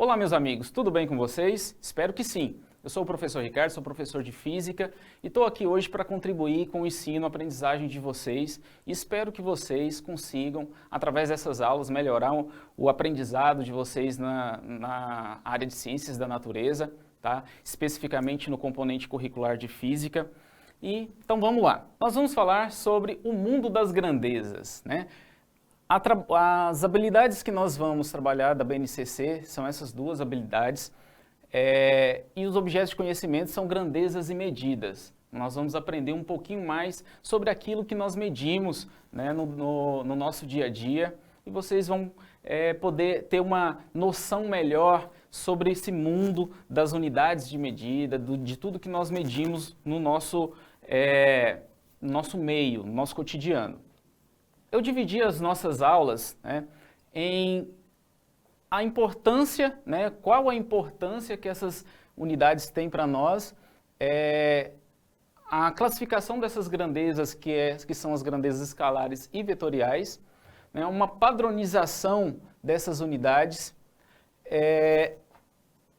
Olá, meus amigos, tudo bem com vocês? Espero que sim. Eu sou o professor Ricardo, sou professor de Física e estou aqui hoje para contribuir com o ensino, a aprendizagem de vocês e espero que vocês consigam, através dessas aulas, melhorar o aprendizado de vocês na área de Ciências da Natureza, tá? Especificamente no componente curricular de Física. Então vamos lá, nós vamos falar sobre o mundo das grandezas, né? As habilidades que nós vamos trabalhar da BNCC são essas duas habilidades e os objetos de conhecimento são grandezas e medidas. Nós vamos aprender um pouquinho mais sobre aquilo que nós medimos, né, no nosso dia a dia e vocês vão poder ter uma noção melhor sobre esse mundo das unidades de medida, de tudo que nós medimos no nosso meio, no nosso cotidiano. Eu dividi as nossas aulas, né, em a importância, né, qual a importância que essas unidades têm para nós, a classificação dessas grandezas, que são as grandezas escalares e vetoriais, né, uma padronização dessas unidades,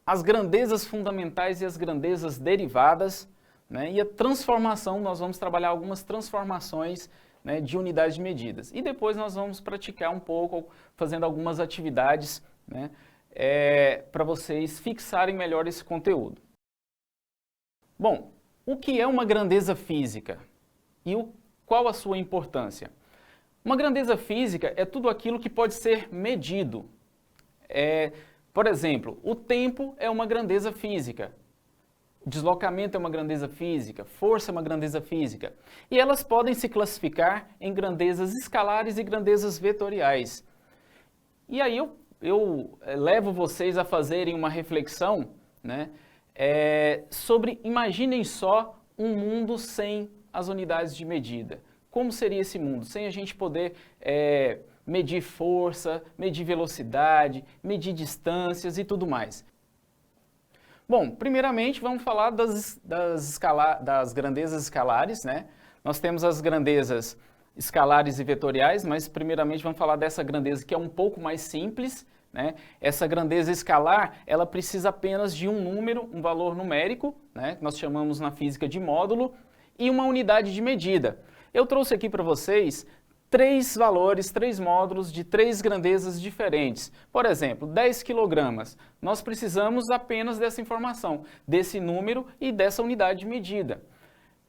as grandezas fundamentais e as grandezas derivadas, né, e a transformação, nós vamos trabalhar algumas transformações, né, de unidades de medidas. E depois nós vamos praticar um pouco, fazendo algumas atividades, né, para vocês fixarem melhor esse conteúdo. Bom, o que é uma grandeza física e qual a sua importância? Uma grandeza física é tudo aquilo que pode ser medido. Por exemplo, o tempo é uma grandeza física. Deslocamento é uma grandeza física, força é uma grandeza física. E elas podem se classificar em grandezas escalares e grandezas vetoriais. E aí eu levo vocês a fazerem uma reflexão, né, sobre, imaginem só, um mundo sem as unidades de medida. Como seria esse mundo? Sem a gente poder medir força, medir velocidade, medir distâncias e tudo mais. Bom, primeiramente vamos falar das grandezas escalares, né? Nós temos as grandezas escalares e vetoriais, mas primeiramente vamos falar dessa grandeza que é um pouco mais simples, né? Essa grandeza escalar, ela precisa apenas de um número, um valor numérico, né? Que nós chamamos na física de módulo, e uma unidade de medida. Eu trouxe aqui para vocês três módulos de três grandezas diferentes. Por exemplo, 10 quilogramas. Nós precisamos apenas dessa informação, desse número e dessa unidade de medida.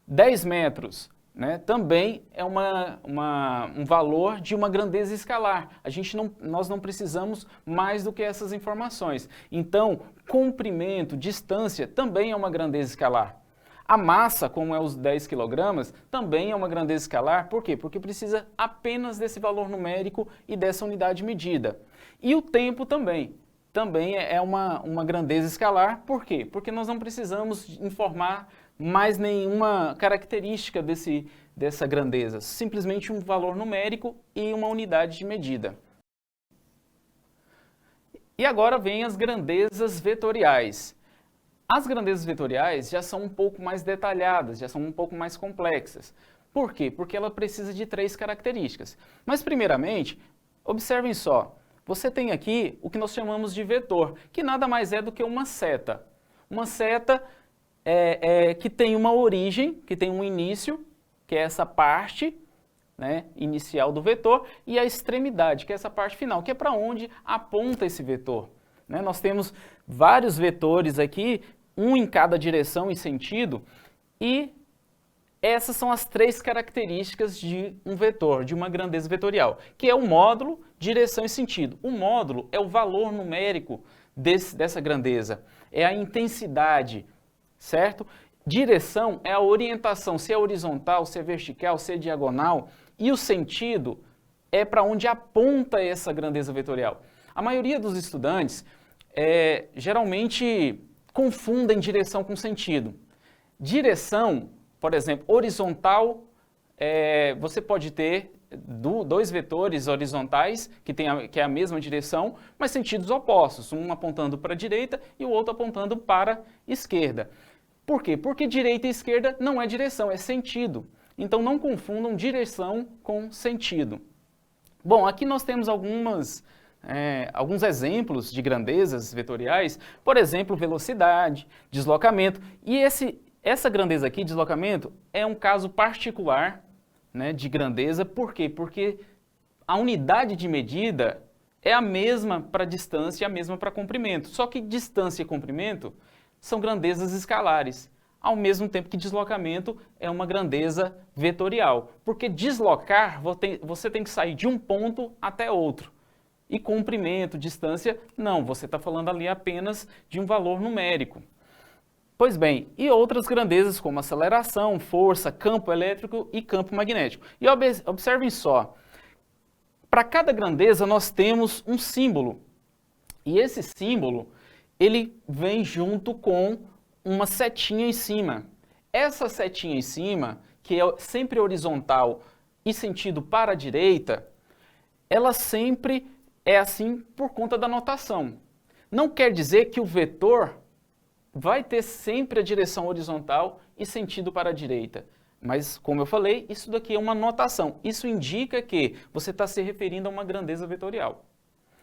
10 metros, né, também é um valor de uma grandeza escalar. Nós não precisamos mais do que essas informações. Então, comprimento, distância, também é uma grandeza escalar. A massa, como é os 10 kg, também é uma grandeza escalar. Por quê? Porque precisa apenas desse valor numérico e dessa unidade de medida. E o tempo também é uma grandeza escalar. Por quê? Porque nós não precisamos informar mais nenhuma característica dessa grandeza, simplesmente um valor numérico e uma unidade de medida. E agora vem as grandezas vetoriais. As grandezas vetoriais já são um pouco mais detalhadas, já são um pouco mais complexas. Por quê? Porque ela precisa de três características. Mas, primeiramente, observem só, você tem aqui o que nós chamamos de vetor, que nada mais é do que uma seta. Uma seta que tem uma origem, que tem um início, que é essa parte, né, inicial do vetor, e a extremidade, que é essa parte final, que é para onde aponta esse vetor. Né? Nós temos vários vetores aqui, um em cada direção e sentido, e essas são as três características de um vetor, de uma grandeza vetorial, que é o módulo, direção e sentido. O módulo é o valor numérico dessa grandeza, é a intensidade, certo? Direção é a orientação, se é horizontal, se é vertical, se é diagonal, e o sentido é para onde aponta essa grandeza vetorial. A maioria dos estudantes geralmente confundem direção com sentido. Direção, por exemplo, horizontal, você pode ter dois vetores horizontais que é a mesma direção, mas sentidos opostos, um apontando para a direita e o outro apontando para a esquerda. Por quê? Porque direita e esquerda não é direção, é sentido. Então não confundam direção com sentido. Bom, aqui nós temos algumas alguns exemplos de grandezas vetoriais, por exemplo, velocidade, deslocamento. E essa grandeza aqui, deslocamento, é um caso particular, né, de grandeza. Por quê? Porque a unidade de medida é a mesma para distância e a mesma para comprimento. Só que distância e comprimento são grandezas escalares, ao mesmo tempo que deslocamento é uma grandeza vetorial. Porque deslocar, você tem que sair de um ponto até outro. E comprimento, distância, não, você está falando ali apenas de um valor numérico. Pois bem, e outras grandezas como aceleração, força, campo elétrico e campo magnético. E observem só, para cada grandeza nós temos um símbolo. E esse símbolo, ele vem junto com uma setinha em cima. Essa setinha em cima, que é sempre horizontal e sentido para a direita, ela sempre é assim por conta da notação. Não quer dizer que o vetor vai ter sempre a direção horizontal e sentido para a direita. Mas, como eu falei, isso daqui é uma notação. Isso indica que você está se referindo a uma grandeza vetorial.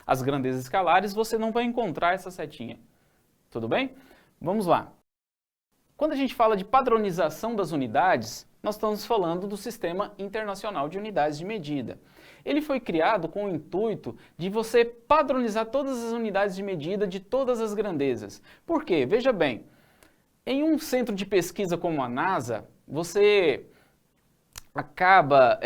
As grandezas escalares você não vai encontrar essa setinha. Tudo bem? Vamos lá. Quando a gente fala de padronização das unidades, nós estamos falando do Sistema Internacional de Unidades de Medida. Ele foi criado com o intuito de você padronizar todas as unidades de medida de todas as grandezas. Por quê? Veja bem, em um centro de pesquisa como a NASA, você acaba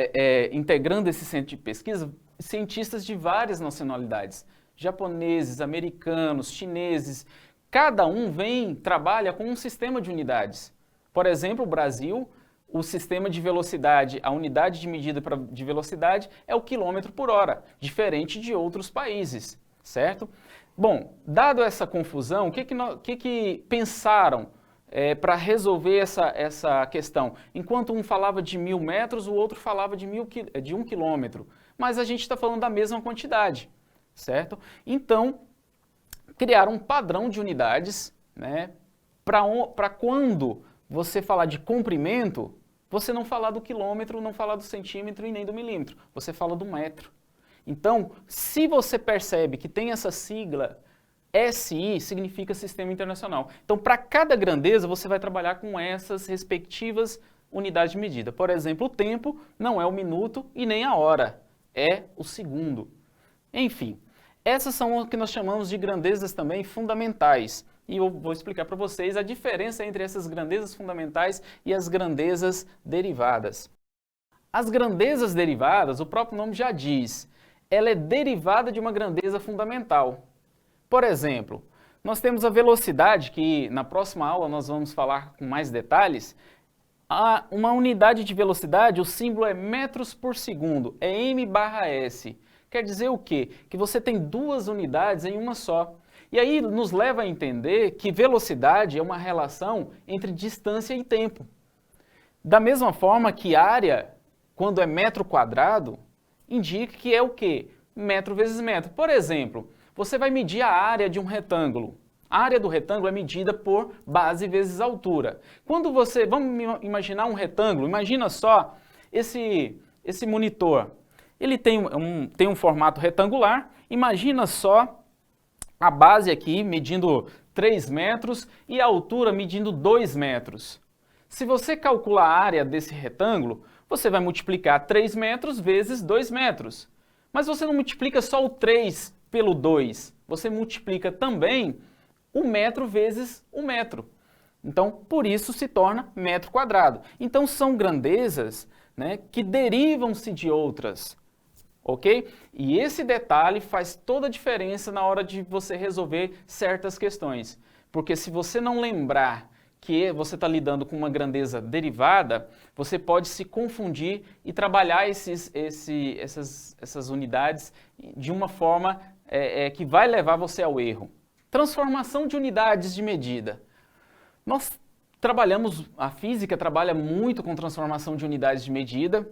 integrando esse centro de pesquisa cientistas de várias nacionalidades, japoneses, americanos, chineses. Cada um trabalha com um sistema de unidades. Por exemplo, o Brasil, o sistema de velocidade, a unidade de medida de velocidade é o quilômetro por hora, diferente de outros países, certo? Bom, dado essa confusão, o que pensaram para resolver essa questão? Enquanto um falava de 1000 metros, o outro falava de 1 quilômetro. Mas a gente está falando da mesma quantidade, certo? Então, criaram um padrão de unidades, né, para quando você falar de comprimento, você não falar do quilômetro, não falar do centímetro e nem do milímetro, você fala do metro. Então, se você percebe que tem essa sigla, SI significa Sistema Internacional. Então, para cada grandeza, você vai trabalhar com essas respectivas unidades de medida. Por exemplo, o tempo não é o minuto e nem a hora, é o segundo. Enfim, essas são o que nós chamamos de grandezas também fundamentais. E eu vou explicar para vocês a diferença entre essas grandezas fundamentais e as grandezas derivadas. As grandezas derivadas, o próprio nome já diz, ela é derivada de uma grandeza fundamental. Por exemplo, nós temos a velocidade, que na próxima aula nós vamos falar com mais detalhes. Uma unidade de velocidade, o símbolo é metros por segundo, é m/s. Quer dizer o quê? Que você tem duas unidades em uma só. E aí nos leva a entender que velocidade é uma relação entre distância e tempo. Da mesma forma que área, quando é metro quadrado, indica que é o quê? Metro vezes metro. Por exemplo, você vai medir a área de um retângulo. A área do retângulo é medida por base vezes altura. Quando você, vamos imaginar um retângulo, imagina só esse monitor. Ele tem um formato retangular, imagina só a base aqui medindo 3 metros e a altura medindo 2 metros. Se você calcular a área desse retângulo, você vai multiplicar 3 metros vezes 2 metros. Mas você não multiplica só o 3 pelo 2, você multiplica também o metro vezes o metro. Então, por isso se torna metro quadrado. Então, são grandezas, né, que derivam-se de outras. Ok? E esse detalhe faz toda a diferença na hora de você resolver certas questões. Porque se você não lembrar que você está lidando com uma grandeza derivada, você pode se confundir e trabalhar essas unidades de uma forma que vai levar você ao erro. Transformação de unidades de medida. A física trabalha muito com transformação de unidades de medida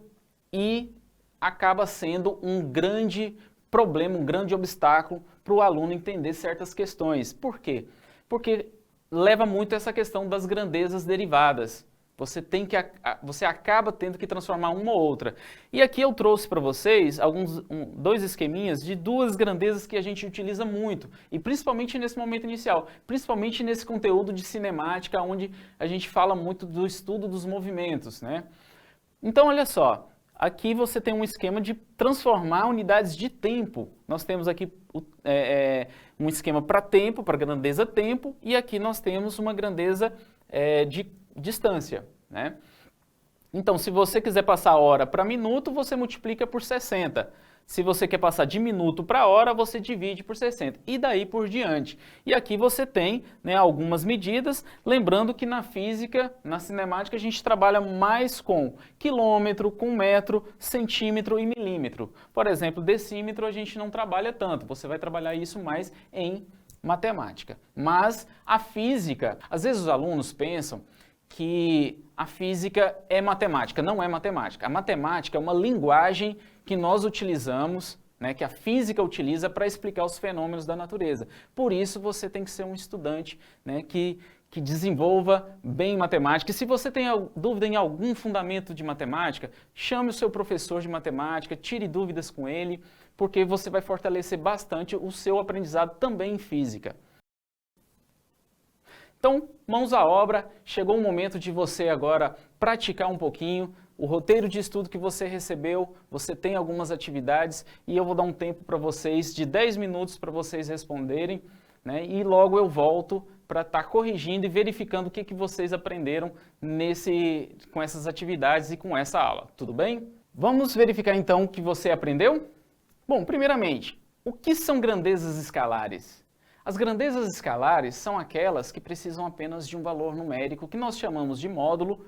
e acaba sendo um grande problema, um grande obstáculo para o aluno entender certas questões. Por quê? Porque leva muito essa questão das grandezas derivadas. Você acaba tendo que transformar uma ou outra. E aqui eu trouxe para vocês dois esqueminhas de duas grandezas que a gente utiliza muito, e principalmente nesse momento inicial, principalmente nesse conteúdo de cinemática, onde a gente fala muito do estudo dos movimentos, né? Então, olha só, aqui você tem um esquema de transformar unidades de tempo. Nós temos aqui um esquema para tempo, para grandeza tempo, e aqui nós temos uma grandeza de distância, né? Então, se você quiser passar hora para minuto, você multiplica por 60. Se você quer passar de minuto para hora, você divide por 60. E daí por diante. E aqui você tem, né, algumas medidas, lembrando que na física, na cinemática, a gente trabalha mais com quilômetro, com metro, centímetro e milímetro. Por exemplo, decímetro a gente não trabalha tanto, você vai trabalhar isso mais em matemática. Mas a física, às vezes os alunos pensam que a física é matemática. Não é matemática. A matemática é uma linguagem que nós utilizamos, né, que a física utiliza para explicar os fenômenos da natureza. Por isso você tem que ser um estudante, né, que desenvolva bem matemática. E se você tem dúvida em algum fundamento de matemática, chame o seu professor de matemática, tire dúvidas com ele, porque você vai fortalecer bastante o seu aprendizado também em física. Então, mãos à obra, chegou o momento de você agora praticar um pouquinho o roteiro de estudo que você recebeu, você tem algumas atividades e eu vou dar um tempo para vocês de 10 minutos para vocês responderem, né? E logo eu volto para estar corrigindo e verificando o que vocês aprenderam com essas atividades e com essa aula, tudo bem? Vamos verificar então o que você aprendeu? Bom, primeiramente, o que são grandezas escalares? As grandezas escalares são aquelas que precisam apenas de um valor numérico que nós chamamos de módulo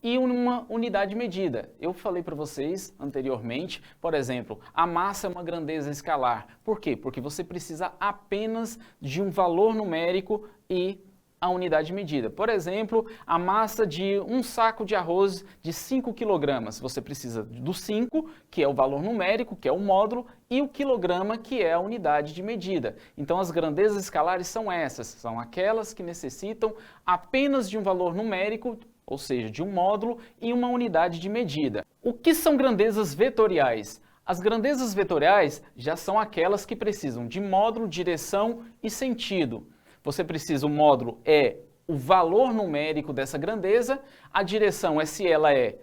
e uma unidade medida. Eu falei para vocês anteriormente, por exemplo, a massa é uma grandeza escalar. Por quê? Porque você precisa apenas de um valor numérico e a unidade medida. Por exemplo, a massa de um saco de arroz de 5 kg. Você precisa do 5, que é o valor numérico, que é o módulo, e o quilograma, que é a unidade de medida. Então, as grandezas escalares são essas, são aquelas que necessitam apenas de um valor numérico, ou seja, de um módulo e uma unidade de medida. O que são grandezas vetoriais? As grandezas vetoriais já são aquelas que precisam de módulo, direção e sentido. Você precisa, o módulo é o valor numérico dessa grandeza, a direção é se ela é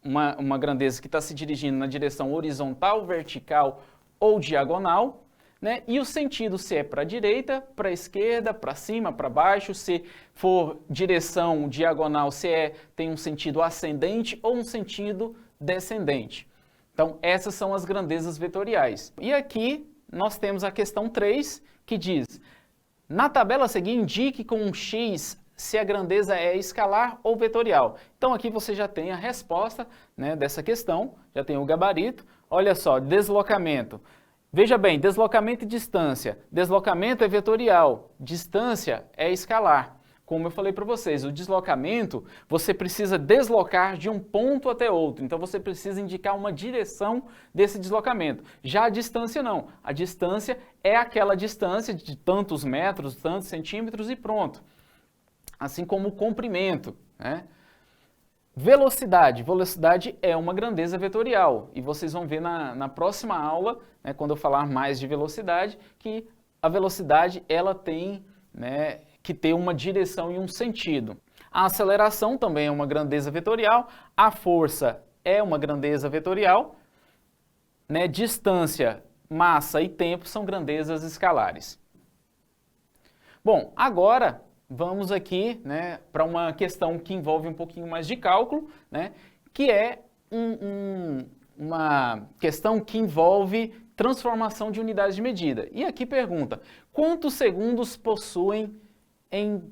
uma grandeza que está se dirigindo na direção horizontal, vertical ou diagonal, né? E o sentido se é para a direita, para a esquerda, para cima, para baixo, se for direção diagonal, se tem um sentido ascendente ou um sentido descendente. Então, essas são as grandezas vetoriais. E aqui nós temos a questão 3, que diz: na tabela a seguir, indique com um X se a grandeza é escalar ou vetorial. Então aqui você já tem a resposta, né, dessa questão, já tem o gabarito. Olha só, deslocamento. Veja bem, deslocamento e distância. Deslocamento é vetorial, distância é escalar. Como eu falei para vocês, o deslocamento, você precisa deslocar de um ponto até outro. Então você precisa indicar uma direção desse deslocamento. Já a distância não. A distância é aquela distância de tantos metros, tantos centímetros e pronto. Assim como o comprimento, né? Velocidade. Velocidade é uma grandeza vetorial. E vocês vão ver na próxima aula, né, quando eu falar mais de velocidade, que a velocidade ela tem, né, que ter uma direção e um sentido. A aceleração também é uma grandeza vetorial, a força é uma grandeza vetorial, né? Distância, massa e tempo são grandezas escalares. Bom, agora vamos aqui, né, para uma questão que envolve um pouquinho mais de cálculo, né, que é uma questão que envolve transformação de unidades de medida. E aqui pergunta: quantos segundos possuem em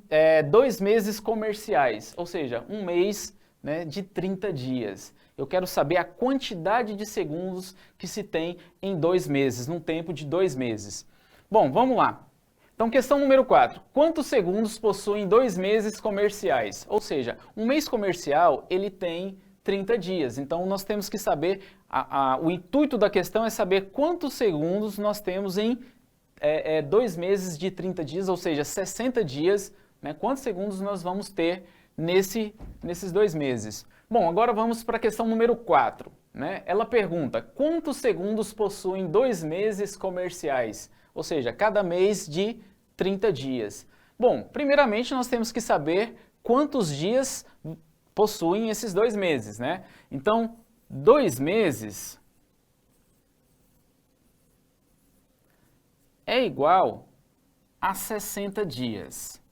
2 meses comerciais, ou seja, um mês, né, de 30 dias. Eu quero saber a quantidade de segundos que se tem em 2 meses, num tempo de 2 meses. Bom, vamos lá. Então, questão número 4. Quantos segundos possuem 2 meses comerciais? Ou seja, um mês comercial, ele tem 30 dias. Então, nós temos que saber, o intuito da questão é saber quantos segundos nós temos em 2 meses de 30 dias, ou seja, 60 dias, né? Quantos segundos nós vamos ter nesses 2 meses. Bom, agora vamos para a questão número 4. Né? Ela pergunta, quantos segundos possuem 2 meses comerciais? Ou seja, cada mês de 30 dias. Bom, primeiramente nós temos que saber quantos dias possuem esses 2 meses, né? Então, 2 meses é igual a 60 dias.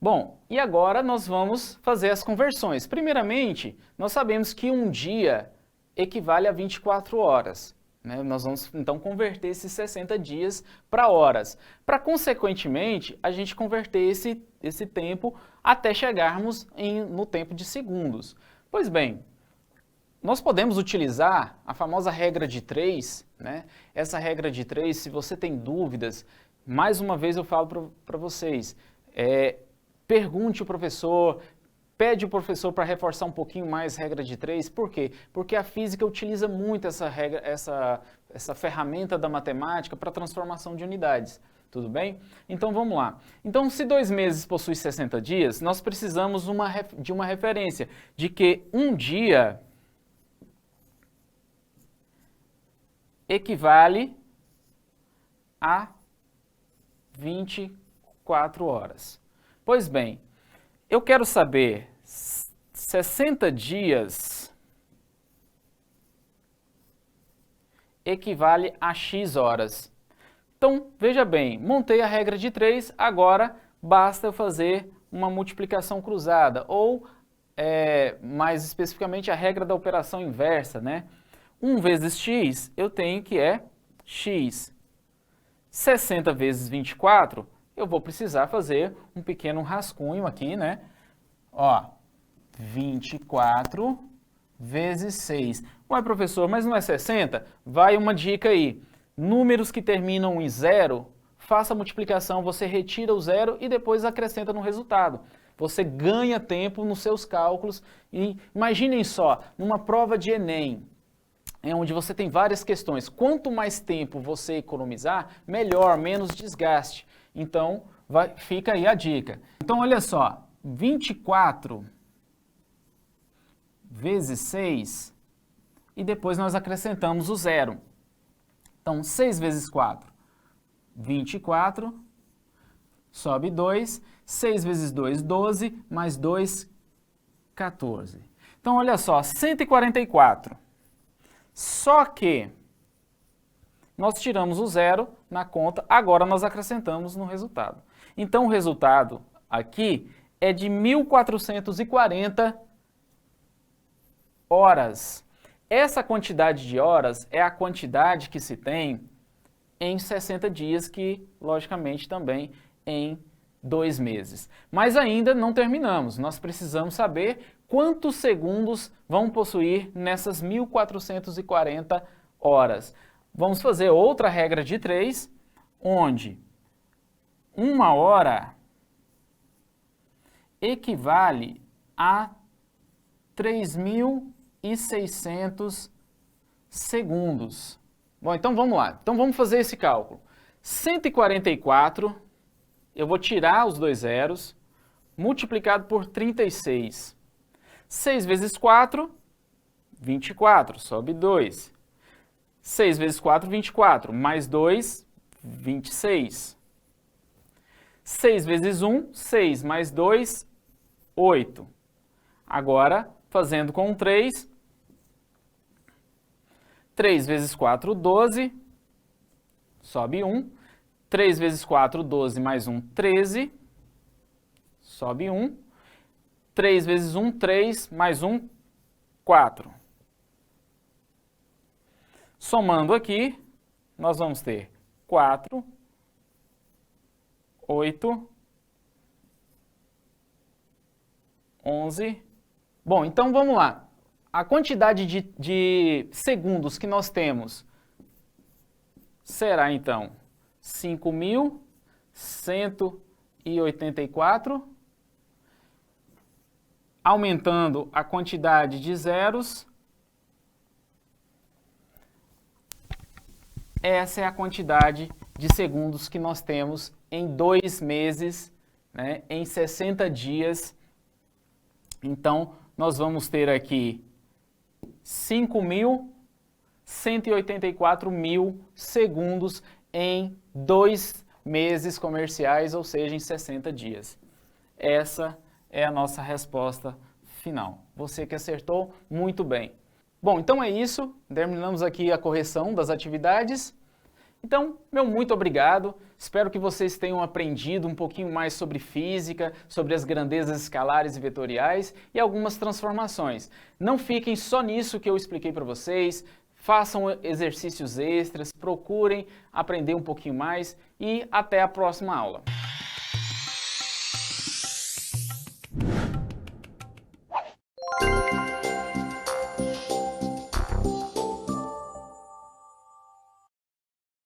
Bom, e agora nós vamos fazer as conversões. Primeiramente, nós sabemos que um dia equivale a 24 horas. Né? Nós vamos, então, converter esses 60 dias para horas. Para, consequentemente, a gente converter esse tempo até chegarmos no tempo de segundos. Pois bem, nós podemos utilizar a famosa regra de 3. Né? Essa regra de 3, se você tem dúvidas, mais uma vez eu falo para vocês, pergunte o professor, pede o professor para reforçar um pouquinho mais a regra de 3. Por quê? Porque a física utiliza muito essa regra, essa ferramenta da matemática para transformação de unidades. Tudo bem? Então vamos lá. Então, se 2 meses possui 60 dias, nós precisamos de uma referência de que um dia equivale a 24 horas. Pois bem, eu quero saber 60 dias equivale a X horas. Então, veja bem, montei a regra de 3, agora basta eu fazer uma multiplicação cruzada, ou, mais especificamente, a regra da operação inversa, né? 1 vezes X, eu tenho que é X. 60 vezes 24, eu vou precisar fazer um pequeno rascunho aqui, né? Ó, 24 vezes 6. Ué, professor, mas não é 60? Vai uma dica aí. Números que terminam em 0, faça a multiplicação, você retira o 0 e depois acrescenta no resultado. Você ganha tempo nos seus cálculos. E imaginem só, numa prova de Enem, onde você tem várias questões, quanto mais tempo você economizar, melhor, menos desgaste. Então, fica aí a dica. Então, olha só, 24 vezes 6, e depois nós acrescentamos o 0. Então, 6 vezes 4, 24, sobe 2, 6 vezes 2, 12, mais 2, 14. Então, olha só, 144. Só que nós tiramos o 0 na conta, agora nós acrescentamos no resultado. Então, o resultado aqui é de 1.440 horas. Essa quantidade de horas é a quantidade que se tem em 60 dias, que, logicamente, também em 2 meses. Mas ainda não terminamos. Nós precisamos saber quantos segundos vão possuir nessas 1.440 horas. Vamos fazer outra regra de 3, onde 1 hora equivale a 3.600 segundos. Bom, então vamos lá. Então vamos fazer esse cálculo. 144, eu vou tirar os 2 zeros, multiplicado por 36. 6 vezes 4, 24, sobe 2. 6 vezes 4, 24, mais 2, 26. 6 vezes 1, 6, mais 2, 8. Agora, fazendo com 3, 3 vezes 4, 12, sobe 1. 3 vezes 4, 12, mais 1, 13, sobe 1. 3 vezes 1, 3, mais 1, 4. Somando aqui, nós vamos ter 4, 8, 11. Bom, então vamos lá. A quantidade de segundos que nós temos será, então, 5.184, aumentando a quantidade de zeros. Essa é a quantidade de segundos que nós temos em 2 meses, né, em 60 dias. Então, nós vamos ter aqui 5.184 mil segundos em 2 meses comerciais, ou seja, em 60 dias. Essa é a nossa resposta final. Você que acertou, muito bem. Bom, então é isso. Terminamos aqui a correção das atividades. Então, meu muito obrigado. Espero que vocês tenham aprendido um pouquinho mais sobre física, sobre as grandezas escalares e vetoriais e algumas transformações. Não fiquem só nisso que eu expliquei para vocês. Façam exercícios extras, procurem aprender um pouquinho mais e até a próxima aula.